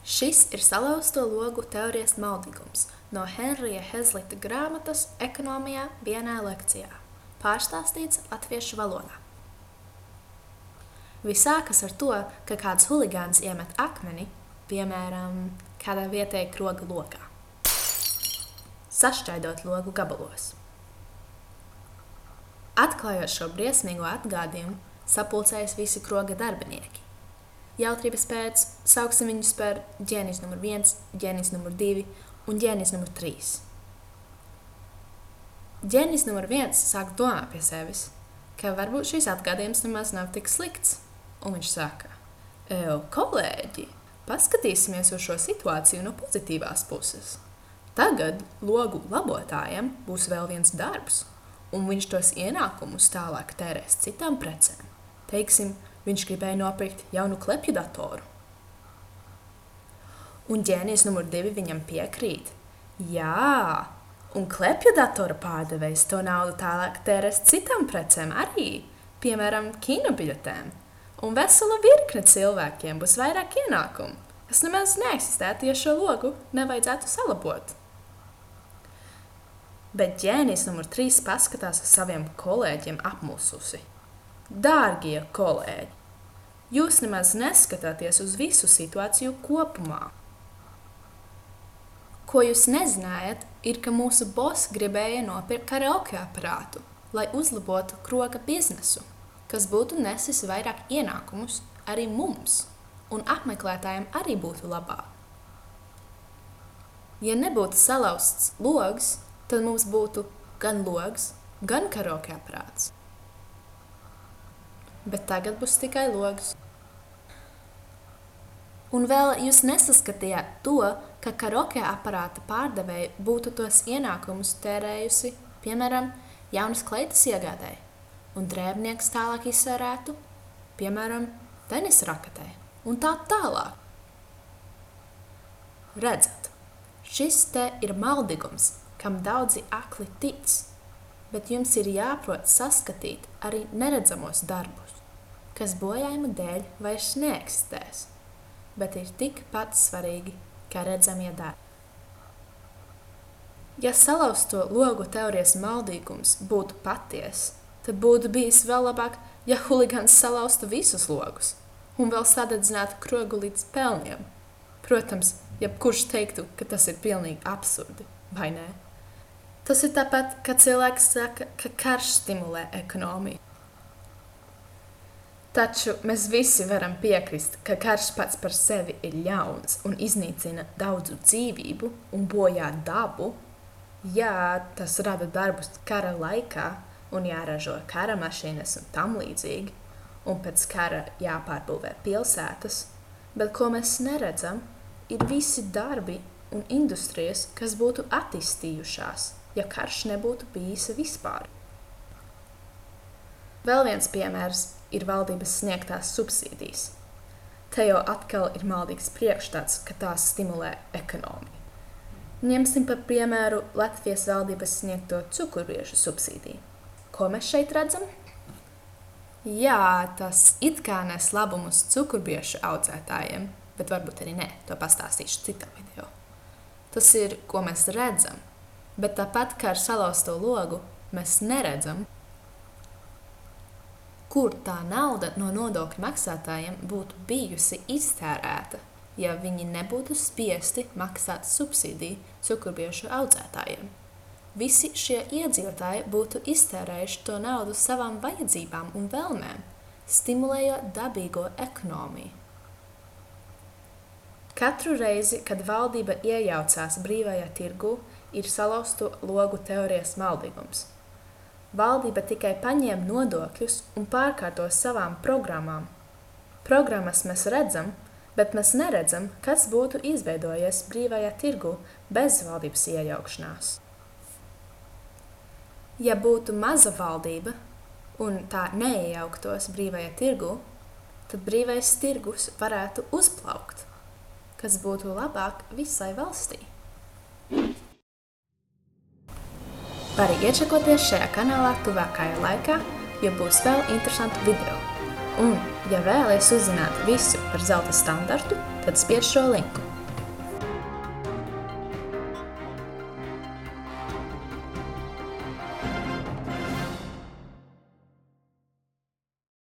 Šis ir salauzto logu teorijas maldīgums no Henrija Hazlita grāmatas Ekonomijā vienā lekcijā, pārstāstīts latviešu valodā. Viss sākas ar to, ka kāds huligāns iemet akmeni, piemēram, kādā vietēja kroga lokā, sašķaidot logu gabalos. Atklājot šo briesmīgo atgādījumu, sapulcējas visi kroga darbinieki. Jautrības pēc sauksim viņus par ģēnijs numur 1, ģēnijs numur 2 un ģēnijs numur 3. Ģēnijs numur 1 sāk domāt pie sevis, ka varbūt šīs atgādījums nemaz nav tik slikts, un viņš saka: kolēģi, paskatīsimies uz šo situāciju no pozitīvās puses. Tagad logu labotājiem būs vēl viens darbs, un viņš tos ienākumus tālāk tērēs citām precēm. Teiksim, viņš gribēja nopirkt jaunu klepju datoru. Un ģēnijs numur 2 viņam piekrīt. Jā, un klepju datora pārdevējs to naudu tālāk tērēs citām precēm arī, piemēram, kinobiļetēm. Un vesela virkne cilvēkiem būs vairāk ienākumu, kas nemaz neeksistētu, ja šo logu nevajadzētu salabot. Bet ģēnijs numur 3 paskatās uz saviem kolēģiem apmulsusi. Dārgie kolēģi, jūs nemaz neskatāties uz visu situāciju kopumā. Ko jūs nezinājat, ir, ka mūsu boss gribēja nopirkt karaoke aparātu, lai uzlabotu kroga biznesu, kas būtu nesis vairāk ienākumus arī mums, un apmeklētājiem arī būtu labāk. Ja nebūtu salauzts logs, tad mums būtu gan logs, gan karaoke aparāts. Bet tagad būs tikai logs. Un vēl jūs nesaskatījāt to, ka karaoke aparāta pārdevēja būtu tos ienākumus tērējusi, piemēram, jaunas kleitas iegādēji, un drēbnieks tālāk izsērētu, piemēram, tenisa raketē, un tā tālāk. Redzat, šis te ir maldīgums, kam daudzi akli tic, bet jums ir jāprot saskatīt arī neredzamos darbus, kas bojājuma dēļ vairs neeksistēs, bet ir tikpat svarīgi, kā redzamie darbi. Ja salauzto logu teorijas maldīgums būtu paties, tad būtu bijis vēl labāk, ja huligāns salauztu visus logus un vēl sadedzinātu krogu līdz pelniem. Protams, jebkurš teiktu, ka tas ir pilnīgi absurdi, vai ne? Tas ir tāpat, ka cilvēks saka, ka karš stimulē ekonomiju. Taču mēs visi varam piekrist, ka karš pats par sevi ir ļauns un iznīcina daudzu dzīvību un bojā dabu. Jā, tas rada darbus kara laikā un jāražo kara mašīnas un tam līdzīgi, un pēc kara jāpārbūvē pilsētas, bet ko mēs neredzam, ir visi darbi un industrijas, kas būtu attīstījušās, ja karš nebūtu bijis vispār. Vēl viens piemērs ir valdības sniegtās subsīdijas. Te jau atkal ir maldīgs priekšstats, ka tās stimulē ekonomiju. Ņemsim par piemēru Latvijas valdības sniegto cukurbiešu subsīdiju. Ko mēs šeit redzam? Jā, tas it kā nes labumus cukurbiešu audzētājiem, bet varbūt arī ne, to pastāstīšu citā video. Tas ir, ko mēs redzam, bet tāpat kā ar salauzto logu, mēs neredzam, kur tā nauda no nodokļu maksātājiem būtu bijusi iztērēta, ja viņi nebūtu spiesti maksāt subsīdiju cukurbiešu audzētājiem. Visi šie iedzīvotāji būtu iztērējuši to naudu savām vajadzībām un vēlmēm, stimulējot dabīgo ekonomiju. Katru reizi, kad valdība iejaucās brīvajā tirgū, ir salauzto logu teorijas maldīgums. Valdība tikai paņem nodokļus un pārkārto savām programmām. Programmas mēs redzam, bet mēs neredzam, kas būtu izveidojies brīvajā tirgū bez valdības iejaukšanās. Ja būtu maza valdība un tā neiejauktos brīvajā tirgū, tad brīvais tirgus varētu uzplaukt, kas būtu labāk visai valstī. Vari iečakoties šajā kanālā tuvākajā laikā, jo būs vēl interesanti video. Un, ja vēlies uzzināt visu par zelta standartu, tad spiedz šo linku.